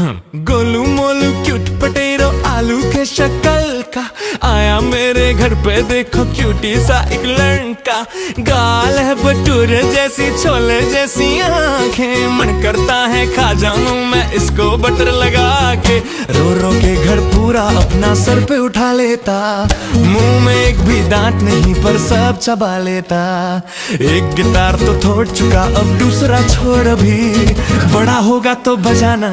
Golu Molu cute पटेरो आलू के शक्ल का आया मेरे घर पे, देखो क्यूटी सा एक लड़का। गाल है भटूरे जैसी, छोले जैसी आंखें, मन करता है खा जाऊं मैं इसको बटर लगा के। रो रो के घर पूरा अपना सर पे उठा लेता, मुंह में एक भी दांत नहीं पर सब चबा लेता। एक गिटार तो तोड़ चुका, अब दूसरा छोड़, अभी बड़ा होगा तो बजाना